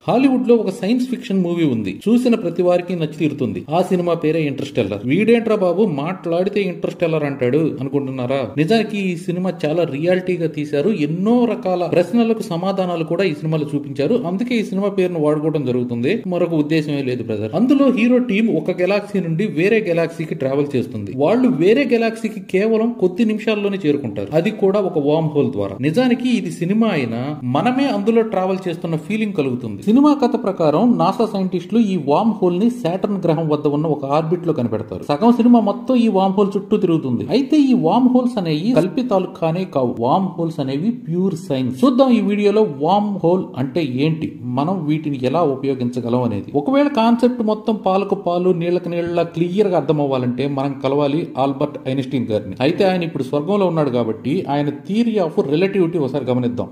Hollywood లో ఒక science fiction movie ఉంది, చూసిన ప్రతి వారికి నచ్చి తీరుతుంది. ఆ సినిమా పేరే ఇంటర్స్టెల్లర్. వీడేంట్రా బాబు మాట్లాడితే ఇంటర్స్టెల్లర్ అంటాడు అనుకుంటున్నారా? నిజానికి ఈ సినిమా చాలా రియాలిటీగా తీశారు. ఎన్నో రకాల ప్రశ్నలకు సమాధానాలు కూడా ఈ సినిమాలో చూపించారు. అందుకే ఈ సినిమా పేరును వాడుకోవడం జరుగుతుంది, మరొక ఉద్దేశమే లేదు బ్రదర్. అందులో హీరో టీం ఒక గెలాక్సీ నుండి వేరే గెలాక్సీకి ట్రావెల్ చేస్తుంది. వాళ్ళు వేరే గెలాక్సీకి కేవలం కొద్ది నిమిషాల్లోనే చేరుకుంటారు, అది కూడా ఒక వార్మ్ హోల్ ద్వారా. నిజానికి ఇది సినిమా అయినా మనమే అందులో ట్రావెల్ చేస్తున్న ఫీలింగ్ కలుగుతుంది. సినిమా కథ ప్రకారం నాసా సైంటిస్టులు ఈ వార్మ్ హోల్ ని సాటర్న్ గ్రహం వద్ద ఉన్న ఒక ఆర్బిట్ లో కనిపెడతారు. సగం సినిమా మొత్తం ఈ వార్మ్ హోల్ చుట్టూ తిరుగుతుంది. అయితే ఈ వార్మ్ హోల్స్ అనేవి కల్పితాలు కానే కావు. వార్మ్ హోల్స్ అనేవి ప్యూర్ సైన్స్. చూద్దాం ఈ వీడియోలో వార్మ్ హోల్ అంటే ఏంటి, మనం వీటిని ఎలా ఉపయోగించగలం అనేది. ఒకవేళ కాన్సెప్ట్ మొత్తం పాలకు పాలు నీళ్లకు నీళ్ల క్లియర్ గా అర్థం అవ్వాలంటే మనం కలవాలి ఆల్బర్ట్ ఐన్స్టీన్ గారిని. అయితే ఆయన ఇప్పుడు స్వర్గంలో ఉన్నాడు కాబట్టి ఆయన థియరీ ఆఫ్ రిలేటివిటీ ఒకసారి గమనిద్దాం.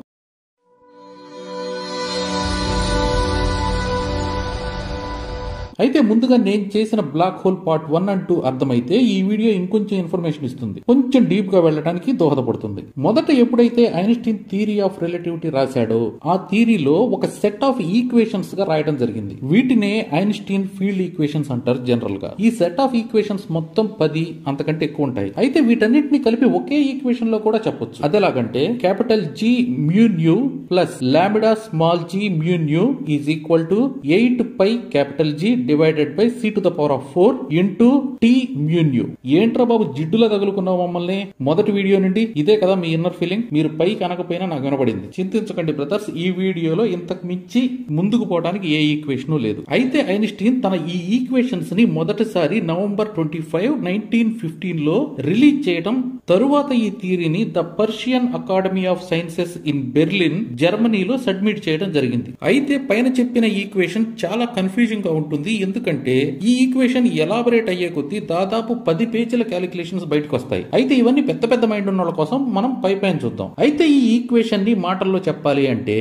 అయితే ముందుగా నేను చేసిన బ్లాక్ హోల్ పార్ట్ 1 and 2 అర్థమైతే ఈ వీడియో ఇంకొంచెం ఇన్ఫర్మేషన్ ఇస్తుంది, కొంచెం డీప్ గా వెళ్ళడానికి దోహదపడుతుంది. మొదట ఎప్పుడైతే ఐన్స్టీన్ థియరీ ఆఫ్ రిలేటివిటీ రాశాడో ఆ థియరీలో ఒక సెట్ ఆఫ్ ఈక్వేషన్స్ గా రాయడం జరిగింది. వీటినే ఐన్స్టీన్ ఫీల్డ్ ఈక్వేషన్స్ అంటారు జనరల్ గా. ఈ సెట్ ఆఫ్ ఈక్వేషన్స్ మొత్తం 10 అంతకంటే ఎక్కువ ఉంటాయి. అయితే వీటన్నిటిని కలిపి ఒకే ఈక్వేషన్ లో కూడా చెప్పొచ్చు. అదేలాగంటే capital G mu nu plus lambda small g mu nu is equal to 8 pi capital G divided by c to the power of 4 into t mu nu. ఏంట్రా బాబు జిడ్డులా తగులుకున్నావు మమ్మల్ని? మొదటి వీడియో నుండి ఇదే కదా మీ ఇన్నర్ ఫీలింగ్. మీరు పైకి అనకపోయినా నాకు వినపడింది. చింతించకండి బ్రదర్స్, ఈ వీడియోలో ఇంతకు మించి ముందుకు పోవడానికి ఏ ఈక్వేషన్ లేదు. అయితే ఐన్స్టీన్ తన ఈ ఈక్వేషన్స్ ని మొదటిసారి నవంబర్ 25, 1915 లో రిలీజ్ చేయడం, తరువాత ఈ థియరీని the Persian academy of sciences in Berlin జర్మనీలో సబ్మిట్ చేయడం జరిగింది. అయితే పైన చెప్పిన ఈక్వేషన్ చాలా కన్ఫ్యూజింగ్ గా ఉంటుంది. ఎందుకంటే ఈ ఈక్వేషన్ ఎలాబరేట్ అయ్యే కొద్దీ దాదాపు 10 పేజీల క్యాలిక్యులేషన్స్ బయటకు వస్తాయి. అయితే ఇవన్నీ పెద్ద పెద్ద మైండ్ ఉన్న వాళ్ళ కోసం మనం పైన చూద్దాం. అయితే ఈ ఈక్వేషన్ ని మాటల్లో చెప్పాలి అంటే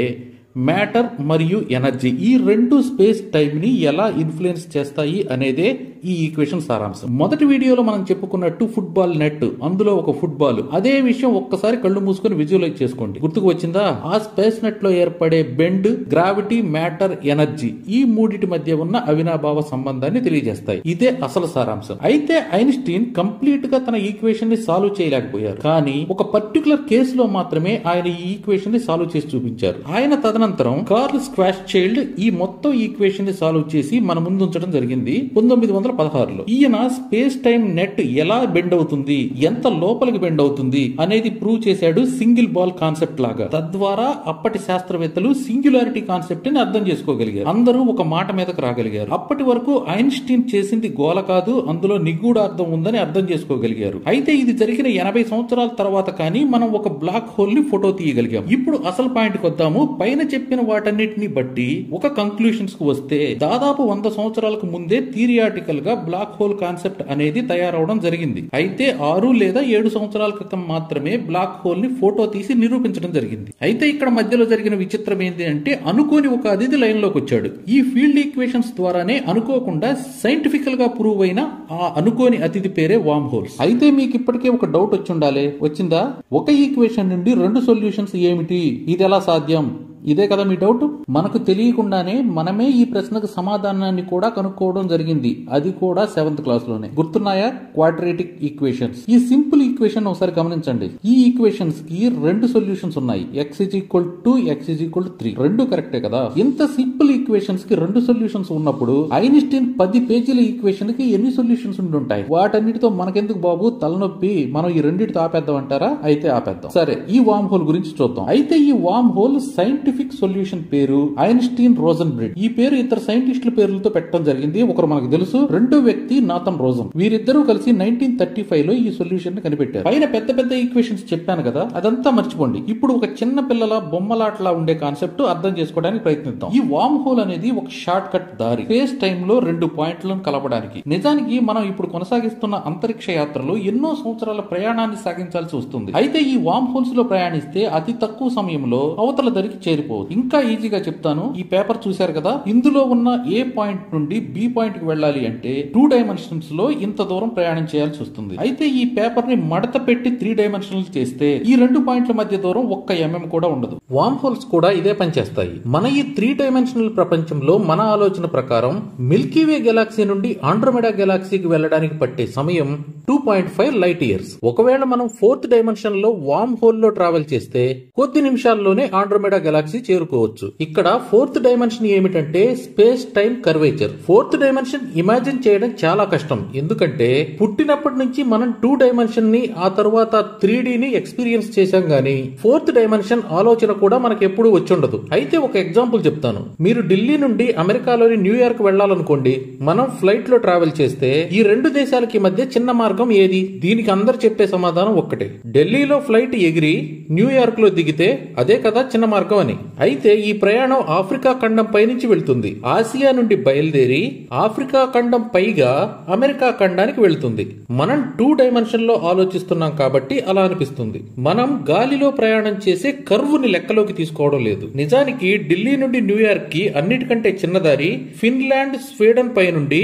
మ్యాటర్ మరియు ఎనర్జీ ఈ రెండు స్పేస్ టైం ని ఎలా ఇన్ఫ్లుయెన్స్ చేస్తాయి అనేదే ఈ ఈక్వేషన్ సారాంశం. మొదటి వీడియోలో మనం చెప్పుకున్నట్టు ఫుట్బాల్ నెట్, అందులో ఒక ఫుట్బాల్. అదే విషయం ఒక్కసారి కళ్ళు మూసుకొని విజువలైజ్ చేసుకోండి. గుర్తుకు వచ్చిందా? ఆ స్పేస్ నెట్ లో ఏర్పడే బెండ్, గ్రావిటీ, మ్యాటర్, ఎనర్జీ ఈ మూడిటి మధ్య ఉన్న అవినాభావ సంబంధాన్ని తెలియజేస్తాయి. ఇదే అసలు సారాంశం. అయితే ఐన్స్టీన్ కంప్లీట్ గా తన ఈక్వేషన్ ని సాల్వ్ చేయలేకపోయారు. కానీ ఒక పర్టికులర్ కేసులో మాత్రమే ఆయన ఈ ఈక్వేషన్ ని సాల్వ్ చేసి చూపించారు. ఆయన తదనంతరం కార్ల్ స్క్వాష్చైల్డ్ ఈ మొత్తం ఈక్వేషన్ ని సాల్వ్ చేసి మన ముందు ఉంచడం జరిగింది 1916లో. ఈయన స్పేస్ టైం నెట్ ఎలా బెండ్ అవుతుంది, ఎంత లోపలికి బెండ్ అవుతుంది అనేది ప్రూవ్ చేశాడు సింగిల్ బాల్ కాన్సెప్ట్ లాగా. తద్వారా అప్పటి శాస్త్రవేత్తలు సింగులారిటీ కాన్సెప్ట్ ని అర్థం చేసుకోగలిగారు. అందరూ ఒక మాట మీదకు రాగలిగారు. అప్పటి వరకు ఐన్స్టీన్ చేసింది గోల కాదు, అందులో నిగూఢార్థం ఉందని అర్థం చేసుకోగలిగారు. అయితే ఇది జరిగిన 80 సంవత్సరాల తర్వాత కానీ మనం ఒక బ్లాక్ హోల్ ని ఫోటో తీయగలిగాం. ఇప్పుడు అసలు పాయింట్ కి వద్దాము. పైన చెప్పిన వాటన్నిటిని బట్టి ఒక కంక్లూషన్స్ కు వస్తే దాదాపు 100 సంవత్సరాలకు ముందే థియరియాటికల్ గా బ్లాక్ హోల్ కాన్సెప్ట్ అనేది తయారవడం జరిగింది. అయితే 6 లేదా 7 సంవత్సరాల క్రితం మాత్రమే బ్లాక్ హోల్ ని ఫోటో తీసి నిరూపించడం జరిగింది. అయితే ఇక్కడ మధ్యలో జరిగిన విచిత్రం ఏంటి అంటే అనుకోని ఒక అతిథి లైన్ లోకి వచ్చాడు. ఈ ఫీల్డ్ ఈక్వేషన్స్ ద్వారానే అనుకోకుండా సైంటిఫికల్ గా ప్రూవ్ అయిన ఆ అనుకోని అతిథి పేరే వార్మ్ హోల్స్. అయితే మీకు ఇప్పటికే ఒక డౌట్ వచ్చి ఉండాలి, వచ్చిందా? ఒక ఈక్వేషన్ నుండి 2 సొల్యూషన్స్ ఏమిటి, ఇది ఎలా సాధ్యం? ఇదే కదా మీ డౌట్. మనకు తెలియకుండానే మనమే ఈ ప్రశ్నకు సమాధానాన్ని కూడా కనుక్కోవడం జరిగింది, అది కూడా 7th క్లాస్ లోనే. గుర్తున్నాయా? Quadratic equations. ఈ సింపుల్ ఈక్వేషన్ ఒకసారి గమనించండి. ఈ ఈక్వేషన్స్ కి 2 సొల్యూషన్స్ ఉన్నాయి, x = 2, x = 3. రెండు కరెక్టే కదా? ఇంత సింపుల్ ఈక్వేషన్స్ కి 2 సొల్యూషన్స్ ఉన్నప్పుడు ఐన్స్టీన్ 10 పేజీల ఈక్వేషన్ కి ఎన్ని సొల్యూషన్స్ ఉండి ఉంటాయి? వాటన్నిటితో మనకెందుకు బాబు తలనొప్పి, మనం ఈ రెండింటితో ఆపేద్దాం అంటారా? అయితే ఆపేద్దాం. సరే, ఈ వార్మ్ హోల్ గురించి చూద్దాం. అయితే ఈ వార్మ్ హోల్ సైంటిఫిక్ సొల్యూషన్ పేరు ఐన్స్టీన్ రోజెన్బ్రిడ్. ఈ పేరు ఇద్దరు సైంటిస్టుల పేర్లతో పెట్టడం జరిగింది. ఒకరు మనకు తెలుసు, రెండో వ్యక్తి నాథన్ రోజన్. వీరిద్దరూ కలిసి 1935 లో ఈ సొల్యూషన్ ని కనిపెట్టారు. పైన పెద్ద పెద్ద ఈక్వేషన్స్ చెప్పాను కదా, అదంతా మర్చిపోండి. ఇప్పుడు ఒక చిన్న పిల్లల బొమ్మలాట్లా ఉండే కాన్సెప్ట్ అర్థం చేసుకోవడానికి ప్రయత్నిద్దాం. ఈ వార్మ్ హోల్ అనేది ఒక షార్ట్ కట్ దారి, స్పేస్ టైమ్ లో 2 పాయింట్లను కలపడానికి. నిజానికి మనం ఇప్పుడు కొనసాగిస్తున్న అంతరిక్ష యాత్రలో ఎన్నో సంవత్సరాల ప్రయాణాన్ని సాగించాల్సి వస్తుంది. అయితే ఈ వార్మ్ హోల్స్ లో ప్రయాణిస్తే అతి తక్కువ సమయంలో అవతల దరికి చేరి అయిపోవచ్చు. ఇంకా ఈజీగా చెప్తాను. ఈ పేపర్ చూశారు కదా, ఇందులో ఉన్న ఏ పాయింట్ నుండి బి పాయింట్ కి వెళ్ళాలి అంటే 2 డైమెన్షన్స్ లో ఇంత దూరం ప్రయాణం చేయాల్సి వస్తుంది. అయితే ఈ పేపర్ ని మడత పెట్టి 3 డైమెన్షనల్ చేస్తే ఈ 2 పాయింట్ల మధ్య దూరం 1 mm కూడా ఉండదు. వార్మ్ హోల్స్ కూడా ఇదే పనిచేస్తాయి. మన ఈ 3 డైమెన్షనల్ ప్రపంచంలో మన ఆలోచన ప్రకారం మిల్కీవే గెలాక్సీ నుండి ఆండ్రోమెడా గెలాక్సీకి వెళ్ళడానికి పట్టే సమయం 2.5 లైట్ ఇయర్స్. ఒకవేళ మనం 4th డైమెన్షన్ లో వార్మ్ హోల్ లో ట్రావెల్ చేస్తే కొద్ది నిమిషాల్లోనే ఆండ్రోమెడా గెలాక్సీ చేరుకోవచ్చు. ఇక్కడ 4th డైమెన్షన్ ఏమిటంటే space time curvature. 4th dimension imagine చేయడం చాలా కష్టం. ఎందుకంటే పుట్టినప్పటి నుంచి మనం 2 డైమెన్షన్ ని ఆ తర్వాత 3D ని ఎక్స్పీరియన్స్ చేశాం గానీ 4th డైమెన్షన్ ఆలోచన కూడా మనకు ఎప్పుడు వచ్చుండదు. అయితే ఒక ఎగ్జాంపుల్ చెప్తాను. మీరు ఢిల్లీ నుండి అమెరికాలోని న్యూయార్క్ వెళ్లాలనుకోండి. మనం ఫ్లైట్ లో ట్రావెల్ చేస్తే ఈ 2 దేశాలకి మధ్య చిన్న మార్గం ఏది? దీనికి అందరు చెప్పే సమాధానం ఒక్కటే, ఢిల్లీలో ఫ్లైట్ ఎగిరి న్యూయార్క్ లో దిగితే అదే కదా చిన్న మార్గం అని. అయితే ఈ ప్రయాణం ఆఫ్రికా ఖండం పైనుంచి వెళ్తుంది. ఆసియా నుండి బయలుదేరి ఆఫ్రికా ఖండం పైగా అమెరికా ఖండానికి వెళ్తుంది. మనం 2 డైమెన్షన్ లో ఆలోచిస్తున్నాం కాబట్టి అలా అనిపిస్తుంది. మనం గాలిలో ప్రయాణం చేసే కర్వ్ ని లెక్కలోకి తీసుకోవడం లేదు. నిజానికి ఢిల్లీ నుండి న్యూయార్క్ కి అన్నిటికంటే చిన్నదారి ఫిన్లాండ్, స్వీడన్ పై నుండి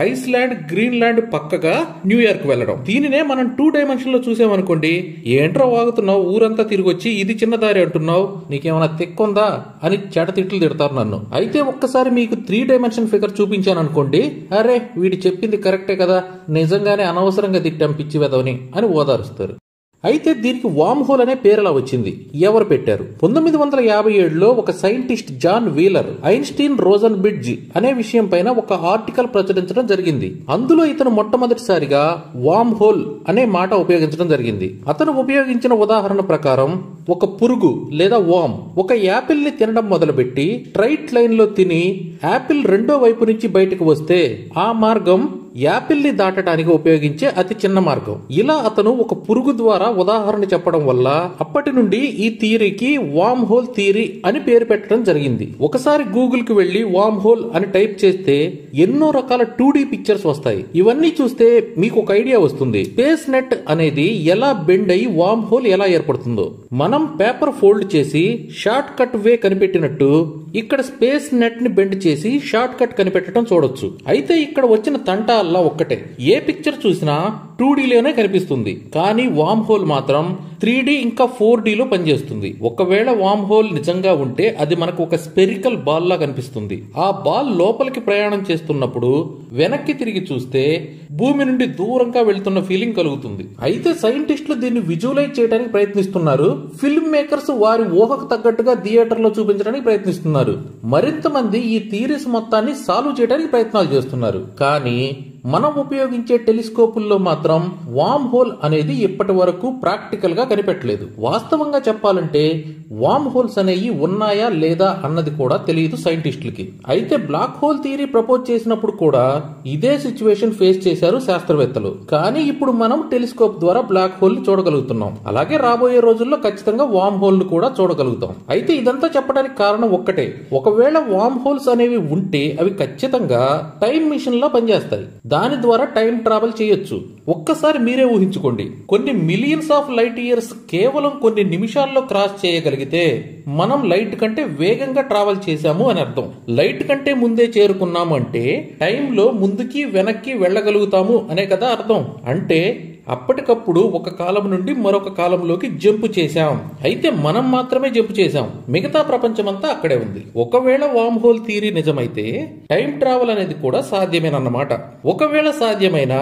ఐస్లాండ్, గ్రీన్లాండ్ పక్కగా న్యూయార్క్ వెళ్లడం. దీనినే మనం 2 డైమెన్షన్ లో చూసామనుకోండి, ఏంట్రా వాగుతున్నావు, ఊరంతా తిరిగి వచ్చి ఇది చిన్నదారి అంటున్నావు, నీకేమైనా తెక్కుందా అని చెడతిట్లు తిడతారు నన్ను. అయితే ఒక్కసారి మీకు 3 డైమెన్షన్ ఫిగర్ చూపించాను అనుకోండి, అరే వీడి చెప్పింది కరెక్టే కదా, నిజంగానే అనవసరంగా తిట్టాం పిచ్చి వెదవని అని ఓదారుస్తారు. అయితే దీనికి వార్మ్ హోల్ అనే పేరు ఎలా వచ్చింది, ఎవరు పెట్టారు? 1957లో ఒక scientist John Wheeler Einstein Rosen bridge అనే విషయం పైన ఒక ఆర్టికల్ ప్రచురించడం జరిగింది. అందులో ఇతను మొట్టమొదటిసారిగా వార్మ్ హోల్ అనే మాట ఉపయోగించడం జరిగింది. అతను ఉపయోగించిన ఉదాహరణ ప్రకారం ఒక పురుగు లేదా వామ్ ఒక యాపిల్ ని తినడం మొదలుపెట్టి స్ట్రైట్ లైన్ లో తిని యాపిల్ రెండో వైపు నుంచి బయటకు వస్తే ఆ మార్గం యాపిల్ ని దాటడానికి ఉపయోగించే అతి చిన్న మార్గం. ఇలా అతను ఒక పురుగు ద్వారా ఉదాహరణ చెప్పడం వల్ల అప్పటి నుండి ఈ థియరీకి వార్మ్ హోల్ థియరీ అని పేరు పెట్టడం జరిగింది. ఒకసారి గూగుల్ కి వెళ్లి వార్మ్ హోల్ అని టైప్ చేస్తే ఎన్నో రకాల 2D పిక్చర్స్ వస్తాయి. ఇవన్నీ చూస్తే మీకు ఒక ఐడియా వస్తుంది, స్పేస్ నెట్ అనేది ఎలా బెండ్ అయ్యి వార్మ్ హోల్ ఎలా ఏర్పడుతుందో. మనం పేపర్ ఫోల్డ్ చేసి షార్ట్ కట్ వే కనిపెట్టినట్టు ఇక్కడ స్పేస్ నెట్ ని బెండ్ చేసి షార్ట్ కట్ కనిపెట్టడం చూడొచ్చు. అయితే ఇక్కడ వచ్చిన తంట అల్లా ఒక్కటే, ఏ పిక్చర్ చూసినా 2D లోనే కనిపిస్తుంది. కానీ వార్మ్ హోల్ మాత్రం 3D ఇంకా 4D లో పనిచేస్తుంది. ఒకవేళ వార్మ్ హోల్ నిజంగా ఉంటే అది మనకు ఒక స్పెరికల్ బాల్ లా కనిపిస్తుంది. ఆ బాల్ లోపలికి ప్రయాణం చేస్తున్నప్పుడు వెనక్కి తిరిగి చూస్తే భూమి నుండి దూరంగా వెళ్తున్న ఫీలింగ్ కలుగుతుంది. అయితే సైంటిస్టులు దీన్ని విజువలైజ్ చేయడానికి ప్రయత్నిస్తున్నారు. ఫిల్మ్ మేకర్స్ వారి ఊహకు తగ్గట్టుగా థియేటర్ లో చూపించడానికి ప్రయత్నిస్తున్నారు. మరింత మంది ఈ థియరీస్ మొత్తాన్ని సాల్వ్ చేయడానికి ప్రయత్నాలు చేస్తున్నారు. కానీ మనం ఉపయోగించే టెలిస్కోపుల్లో మాత్రం వార్మ్ హోల్ అనేది ఇప్పటి వరకు ప్రాక్టికల్ గా కనిపెట్టలేదు. వాస్తవంగా చెప్పాలంటే వార్మ్ హోల్స్ అనేవి ఉన్నాయా లేదా అన్నది కూడా తెలియదు సైంటిస్టులకి. అయితే బ్లాక్ హోల్ థియరీ ప్రపోజ్ చేసినప్పుడు కూడా ఇదే సిచ్యువేషన్ ఫేస్ చేశారు శాస్త్రవేత్తలు. కానీ ఇప్పుడు మనం టెలిస్కోప్ ద్వారా బ్లాక్ హోల్ ని చూడగలుగుతున్నాం. అలాగే రాబోయే రోజుల్లో ఖచ్చితంగా వార్మ్ హోల్ ను కూడా చూడగలుగుతాం. అయితే ఇదంతా చెప్పడానికి కారణం ఒక్కటే, ఒకవేళ వార్మ్ హోల్స్ అనేవి ఉంటే అవి ఖచ్చితంగా టైం మిషన్ లా పనిచేస్తాయి. దాని ద్వారా టైం ట్రావెల్ చేయొచ్చు. ఒక్కసారి మీరే ఊహించుకోండి, కొన్ని మిలియన్స్ ఆఫ్ లైట్ ఇయర్స్ కేవలం కొన్ని నిమిషాల్లో క్రాస్ చేయగలిగితే మనం లైట్ కంటే వేగంగా ట్రావెల్ చేశాము అని అర్థం. లైట్ కంటే ముందే చేరుకున్నాము అంటే టైంలో ముందుకి వెనక్కి వెళ్ళగలుగుతాము అనే కదా అర్థం. అంటే అప్పటికప్పుడు ఒక కాలం నుండి మరొక కాలంలోకి జంప్ చేశాం. అయితే మనం మాత్రమే జంప్ చేశాం, మిగతా ప్రపంచమంతా అక్కడే ఉంది. ఒకవేళ వార్మ్ హోల్ థియరీ నిజమైతే టైం ట్రావెల్ అనేది కూడా సాధ్యమేనన్నమాట. ఒకవేళ సాధ్యమైనా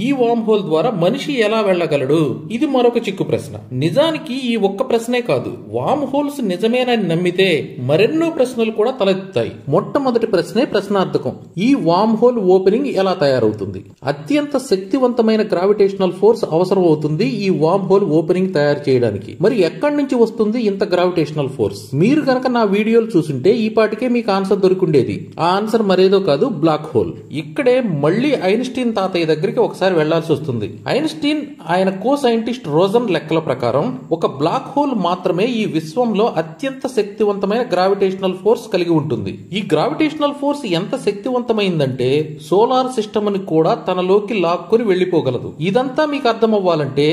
ఈ వార్మ్ హోల్ ద్వారా మనిషి ఎలా వెళ్ళగలడు? ఇది మరొక చిక్కు ప్రశ్న. నిజానికి ఈ ఒక్క ప్రశ్నే కాదు, వార్మ్ హోల్స్ నిజమేనని నమ్మితే మరెన్నో ప్రశ్నలు కూడా తలెత్తుతాయి. మొట్టమొదటి ప్రశ్నే ప్రశ్నార్థకం. ఈ వార్మ్ హోల్ ఓపెనింగ్ ఎలా తయారవుతుంది? అత్యంత శక్తివంతమైన గ్రావిటేషనల్ ఫోర్స్ అవసరం అవుతుంది ఈ వార్మ్ హోల్ ఓపెనింగ్ తయారు చేయడానికి. మరి ఎక్కడి నుంచి వస్తుంది ఇంత గ్రావిటేషనల్ ఫోర్స్? మీరు కనుక నా వీడియోలు చూసుంటే ఈ పాటికే మీకు ఆన్సర్ దొరికిండేది. ఆ ఆన్సర్ మరేదో కాదు, బ్లాక్ హోల్. ఇక్కడే మళ్ళీ ఐన్స్టీన్ తాతయ్య దగ్గరికి ఒకసారి వెళ్లాల్సి వస్తుంది. ఐన్స్టీన్ ఆయన కో సైంటిస్ట్ రోజన్ లెక్కల ప్రకారం ఒక బ్లాక్ హోల్ మాత్రమే ఈ విశ్వంలో అత్యంత శక్తివంతమైన గ్రావిటేషనల్ ఫోర్స్ కలిగి ఉంటుంది. ఈ గ్రావిటేషనల్ ఫోర్స్ ఎంత శక్తివంతమైందంటే సోలార్ సిస్టమ్ ని కూడా తనలోకి లాక్కొని వెళ్లిపోగలదు. ఇదంతా మీకు మీకు అర్థం అవ్వాలంటే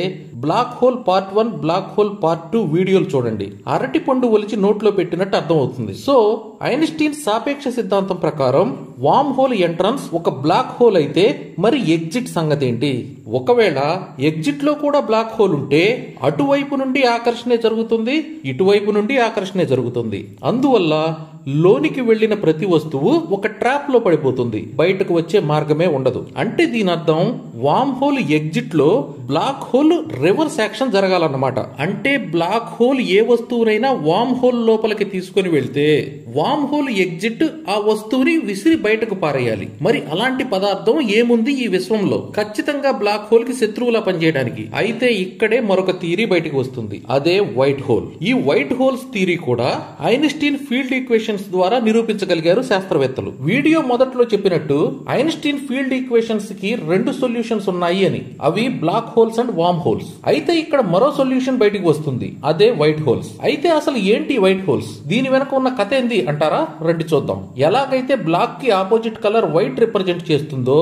black hole part 1, black hole part 2 వీడియోలు చూడండి. అరటి పండు ఒలిచి నోట్లో పెట్టినట్టు అర్థం అవుతుంది. సో ఐన్స్టీన్ సాపేక్ష సిద్ధాంతం ప్రకారం వామ్ హోల్ ఎంట్రన్స్ ఒక బ్లాక్ హోల్ అయితే మరి ఎగ్జిట్ సంగతి ఏంటి? ఒకవేళ ఎగ్జిట్ లో కూడా బ్లాక్ హోల్ ఉంటే అటువైపు నుండి ఆకర్షణే జరుగుతుంది, ఇటువైపు నుండి ఆకర్షణే జరుగుతుంది. అందువల్ల లోనికి వెళ్లిన ప్రతి వస్తువు ఒక ట్రాప్ లో పడిపోతుంది, బయటకు వచ్చే మార్గమే ఉండదు. అంటే దీని అర్థం వామ్ హోల్ ఎగ్జిట్ లో బ్లాక్ హోల్ రివర్స్ యాక్షన్ జరగాలన్నమాట. అంటే బ్లాక్ హోల్ ఏ వస్తువునైనా వామ్ హోల్ లోపలికి తీసుకుని వెళ్తే వామ్ హోల్ ఎగ్జిట్ ఆ వస్తువుని విసిరి బయటకు పారేయాలి. మరి అలాంటి పదార్థం ఏముంది ఈ విశ్వంలో ఖచ్చితంగా బ్లాక్ హోల్ కి శత్రువులా పనిచేయడానికి? అయితే ఇక్కడే మరొక థియరీ బయటకు వస్తుంది, అదే వైట్ హోల్. ఈ వైట్ హోల్స్ థియరీ కూడా ఐన్స్టీన్ ఫీల్డ్ ఈక్వేషన్స్ ద్వారా నిరూపించగలిగారు శాస్త్రవేత్తలు. వీడియో మొదట్లో చెప్పినట్టు ఐన్స్టీన్ ఫీల్డ్ ఈక్వేషన్స్ కి 2 సొల్యూషన్స్ ఉన్నాయి అని. అవి black holes and worm holes. అయితే ఇక్కడ మరో సొల్యూషన్ బయటికి వస్తుంది, అదే వైట్ హోల్స్. అయితే అసలు ఏంటి వైట్ హోల్స్? దీని వెనక ఉన్న కథ ఏంది అంటారా? రండి చూద్దాం. ఎలాగైతే బ్లాక్ కి ఆపోజిట్ కలర్ వైట్ రిప్రజెంట్ చేస్తుందో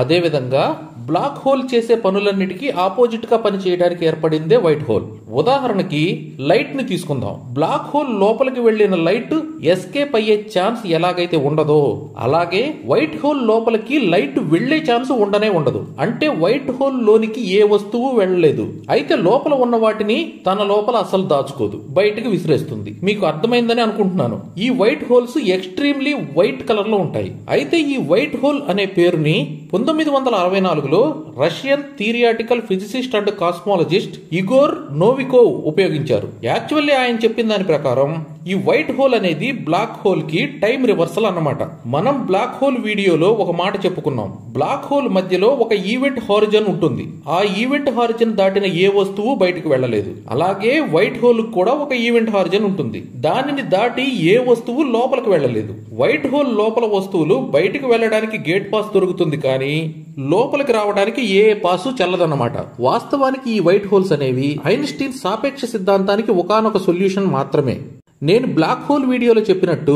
అదే విధంగా బ్లాక్ హోల్ చేసే పనులన్నిటికీ ఆపోజిట్ గా పని చేయడానికి ఏర్పడిందే వైట్ హోల్. ఉదాహరణకి లైట్ ని తీసుకుందాం. బ్లాక్ హోల్ లోపలికి వెళ్లిన లైట్ ఎస్కేప్ అయ్యే ఛాన్స్ ఎలాగైతే ఉండదో అలాగే వైట్ హోల్ లోపలికి లైట్ వెళ్లే ఛాన్స్ ఉండనే ఉండదు. అంటే వైట్ హోల్ లోనికి ఏ వస్తువు వెళ్ళలేదు. అయితే లోపల ఉన్న వాటిని తన లోపల అసలు దాచుకోదు, బయటకు విసిరేస్తుంది. మీకు అర్థమైందని అనుకుంటున్నాను. ఈ white holes extremely white colour లో ఉంటాయి. అయితే ఈ వైట్ హోల్ అనే పేరుని 1964లో Russian theoretical physicist and cosmologist Igor Novikov ఉపయోగించారు. యాక్చువల్లీ ఆయన చెప్పిన దాని ప్రకారం ఈ వైట్ హోల్ అనేది బ్లాక్ హోల్ కి టైం రివర్సల్ అన్నమాట. మనం బ్లాక్ హోల్ వీడియోలో ఒక మాట చెప్పుకున్నాం. బ్లాక్ హోల్ మధ్యలో ఒక ఈవెంట్ హారిజన్ ఉంటుంది. ఆ ఈవెంట్ హారిజన్ దాటిన ఏ వస్తువు బయటకు వెళ్ళలేదు. అలాగే వైట్ హోల్ కూడా ఒక ఈవెంట్ హారిజన్ ఉంటుంది. దానిని దాటి ఏ వస్తువు లోపలికి వెళ్ళలేదు. వైట్ హోల్ లోపల వస్తువులు బయటకు వెళ్ళడానికి గేట్ పాస్ దొరుకుతుంది, కానీ లోపలికి రావడానికి ఏ పాసు చెల్లదన్నమాట. వాస్తవానికి ఈ వైట్ హోల్స్ అనేవి ఐన్స్టీన్ సాపేక్ష సిద్ధాంతానికి ఒకానొక సొల్యూషన్ మాత్రమే. నేను బ్లాక్ హోల్ వీడియోలో చెప్పినట్టు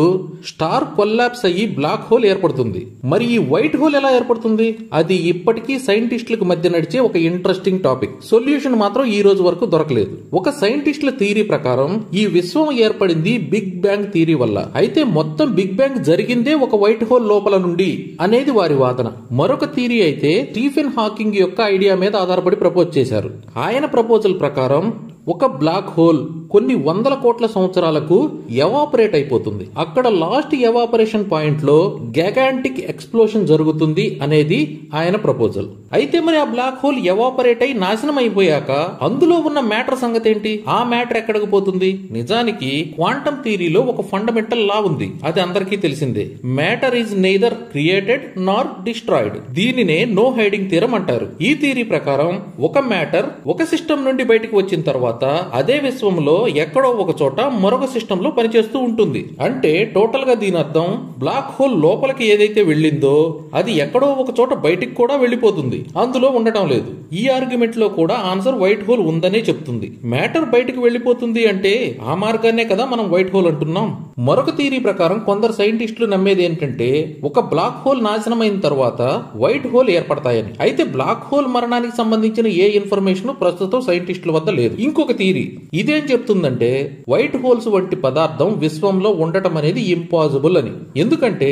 స్టార్ కొల్లాప్స్ అయ్యి బ్లాక్ హోల్ ఏర్పడుతుంది. మరి ఈ వైట్ హోల్ ఎలా ఏర్పడుతుంది? అది ఇప్పటికీ సైంటిస్టులకు మధ్య నడిచే ఒక ఇంట్రెస్టింగ్ టాపిక్. సొల్యూషన్ మాత్రం ఈ రోజు వరకు దొరకలేదు. ఒక సైంటిస్టుల థియరీ ప్రకారం ఈ విశ్వం ఏర్పడింది బిగ్ బ్యాంగ్ థియరీ వల్ల. అయితే మొత్తం బిగ్ బ్యాంగ్ జరిగిందే ఒక వైట్ హోల్ లోపల నుండి అనేది వారి వాదన. మరొక థియరీ అయితే స్టీఫెన్ హాకింగ్ యొక్క ఐడియా మీద ఆధారపడి ప్రపోజ్ చేశారు. ఆయన ప్రపోజల్ ప్రకారం ఒక బ్లాక్ హోల్ కొన్ని వందల కోట్ల సంవత్సరాలకు ఎవాపరేట్ అయిపోతుంది. అక్కడ లాస్ట్ ఎవాపరేషన్ పాయింట్ లో గెగాంటిక్ ఎక్స్ప్లోషన్ జరుగుతుంది అనేది ఆయన ప్రపోజల్. అయితే మరి ఆ బ్లాక్ హోల్ ఎవాపరేట్ అయి నాశనం అయిపోయాక అందులో ఉన్న మ్యాటర్ సంగతి ఏంటి? ఆ మ్యాటర్ ఎక్కడికి పోతుంది? నిజానికి క్వాంటమ్ థియరీలో ఒక ఫండమెంటల్ లా ఉంది, అది అందరికీ తెలిసిందే. Matter is neither created Nar destroyed. దీనినే నో హైడింగ్ థియరం అంటారు. ఈ థియరీ ప్రకారం ఒక మ్యాటర్ ఒక సిస్టమ్ నుండి బయటకు వచ్చిన తర్వాత అదే విశ్వంలో ఎక్కడో ఒక చోట మరొక సిస్టమ్ లో పనిచేస్తూ ఉంటుంది. అంటే టోటల్ గా దీని అర్థం బ్లాక్ హోల్ లోపలికి ఏదైతే వెళ్ళిందో అది ఎక్కడో ఒక చోట బయటికి కూడా వెళ్లిపోతుంది, అందులో ఉండటం లేదు. ఈ ఆర్గ్యుమెంట్ లో కూడా ఆన్సర్ వైట్ హోల్ ఉందనే చెప్తుంది. మ్యాటర్ బయటికి వెళ్లిపోతుంది అంటే ఆ మార్గాన్నే కదా మనం వైట్ హోల్ అంటున్నాం. మరొక థియరీ ప్రకారం కొందరు సైంటిస్టులు నమ్మేది ఏంటంటే ఒక బ్లాక్ హోల్ నాశనమైన తర్వాత వైట్ హోల్ ఏర్పడతాయని. అయితే బ్లాక్ హోల్ మరణానికి సంబంధించిన ఏ ఇన్ఫర్మేషన్ ప్రస్తుతం సైంటిస్టుల వద్ద లేదు. ఇంకొక థియరీ ఇదేం చెప్తుందంటే వైట్ హోల్స్ వంటి పదార్థం విశ్వంలో ఉండటం అనేది ఇంపాసిబుల్ అని. ఎందుకంటే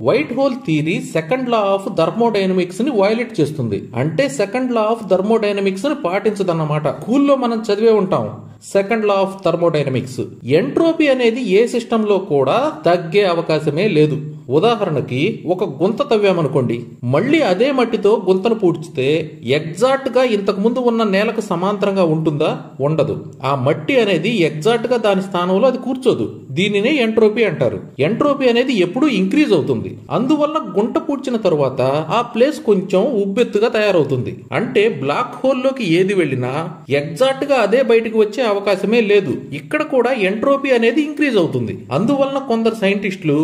white whole theory second law of thermodynamics ని వయలేట్ చేస్తుంది. అంటే సెకండ్ లా ఆఫ్ థర్మోడైనమిక్స్ ని పాటించదన్నమాట. స్కూల్లో మనం చదివే ఉంటాం second law of thermodynamics. Entropy అనేది ఏ సిస్టమ్ లో కూడా తగ్గే అవకాశమే లేదు. ఉదాహరణకి ఒక గుంత తవ్వామనుకోండి, మళ్ళీ అదే మట్టితో గుంతను పూడ్చితే ఎగ్జాక్ట్ గా ఇంతకు ముందు ఉన్న నేలకు సమాంతరంగా ఉంటుందా? ఉండదు. ఆ మట్టి అనేది ఎగ్జాక్ట్ గా దాని స్థానంలో అది కూర్చోదు. దీనినే ఎంట్రోపీ అంటారు. ఎంట్రోపీ అనేది ఎప్పుడూ ఇంక్రీజ్ అవుతుంది. అందువల్ల గుంట పూడ్చిన తరువాత ఆ ప్లేస్ కొంచెం ఉబ్బెత్తుగా తయారవుతుంది. అంటే బ్లాక్ హోల్ లోకి ఏది వెళ్ళినా ఎగ్జాక్ట్ గా అదే బయటకు వచ్చే అవకాశమే లేదు. ఇక్కడ కూడా ఎంట్రోపీ అనేది ఇంక్రీజ్ అవుతుంది. అందువల్ల కొందరు సైంటిస్టులు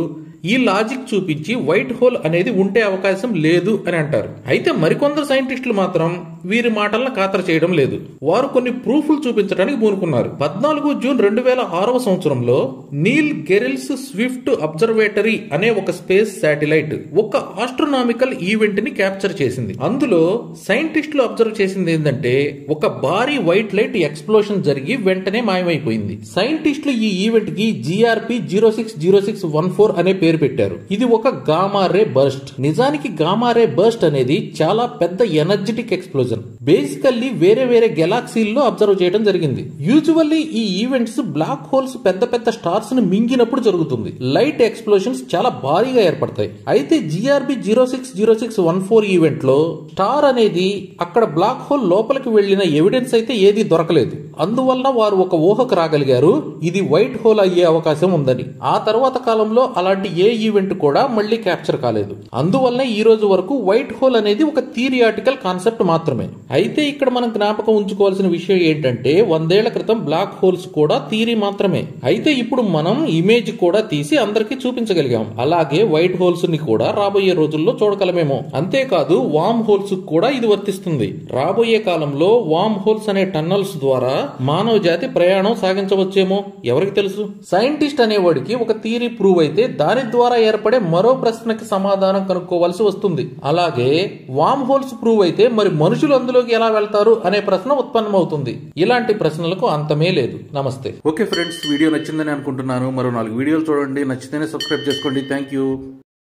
ఈ లాజిక్ చూపించి వైట్ హోల్ అనేది ఉండే అవకాశం లేదు అని అంటారు. అయితే మరికొందరు సైంటిస్టులు మాత్రం వీరి మాటలను ఖాతరు చేయడం లేదు. వారు కొన్ని ప్రూఫ్లు చూపించడానికి పూనుకున్నారు. 14 జూన్ 2006వ సంవత్సరంలో నీల్ గెరిల్స్ స్విఫ్ట్ అబ్జర్వేటరీ అనే ఒక స్పేస్ శాటిలైట్ ఒక ఆస్ట్రోనామికల్ ఈవెంట్ ని క్యాప్చర్ చేసింది. అందులో సైంటిస్టులు అబ్జర్వ్ చేసింది ఏంటంటే ఒక భారీ వైట్ లైట్ ఎక్స్ప్లోషన్ జరిగి వెంటనే మాయమైపోయింది. సైంటిస్టులు ఈ ఈవెంట్ కి GRP 060614 అనే పేరు పెట్టారు. ఇది ఒక గామా రే బర్స్ట్. నిజానికి గామా రే బర్స్ట్ అనేది చాలా పెద్ద ఎనర్జెటిక్ ఎక్స్ప్లోజన్. బేసికల్లీ వేరే వేరే గెలాక్సీల్లో అబ్జర్వ్ చేయడం జరిగింది. యూజువల్లీ ఈ ఈవెంట్స్ బ్లాక్ హోల్స్ పెద్ద పెద్ద స్టార్స్ ని మింగినప్పుడు జరుగుతుంది. లైట్ ఎక్స్ప్లోషన్స్ చాలా భారీగా ఏర్పడతాయి. అయితే GRP 060614 ఈవెంట్ లో స్టార్ అనేది అక్కడ బ్లాక్ హోల్ లోపలికి వెళ్లిన ఎవిడెన్స్ అయితే ఏది దొరకలేదు. అందువల్ల వారు ఒక ఊహకు రాగలిగారు ఇది వైట్ హోల్ అయ్యే అవకాశం ఉందని. ఆ తర్వాత కాలంలో అలాంటి ఏ ఈవెంట్ కూడా మళ్లీ క్యాప్చర్ కాలేదు. అందువల్ల ఈ రోజు వరకు వైట్ హోల్ అనేది ఒక థియరిటికల్ కాన్సెప్ట్ మాత్రమే. అయితే ఇక్కడ మనం జ్ఞాపకం ఉంచుకోవాల్సిన విషయం ఏంటంటే 100 ఏళ్ల క్రితం బ్లాక్ హోల్స్ కూడా థియరీ మాత్రమే. అయితే ఇప్పుడు మనం ఇమేజ్ కూడా తీసి అందరికీ చూపించగలిగాం. అలాగే వైట్ హోల్స్ ని కూడా రాబోయే రోజుల్లో చూడగలమేమో. అంతేకాదు వామ్ హోల్స్ కూడా ఇది వర్తిస్తుంది. రాబోయే కాలంలో వామ్ హోల్స్ అనే టన్నల్స్ ద్వారా మానవ జాతి ప్రయాణం సాగించవచ్చేమో, ఎవరికి తెలుసు. సైంటిస్ట్ అనేవాడికి ఒక థియరీ ప్రూవ్ అయితే దాని ద్వారా ఏర్పడే మరో ప్రశ్నకి సమాధానం కనుక్కోవాల్సి వస్తుంది. అలాగే వామ్ హోల్స్ ప్రూవ్ అయితే మరి మనుషులు అందులోకి ఎలా వెళ్తారు అనే ప్రశ్న ఉత్పన్నమవుతుంది. ఇలాంటి ప్రశ్నలకు అంతమే లేదు. నమస్తే. ఓకే ఫ్రెండ్స్, వీడియో నచ్చిందని అనుకుంటున్నాను. మరో 4 వీడియోలు చూడండి. నచ్చితేనే సబ్స్క్రైబ్ చేసుకోండి. Thank you.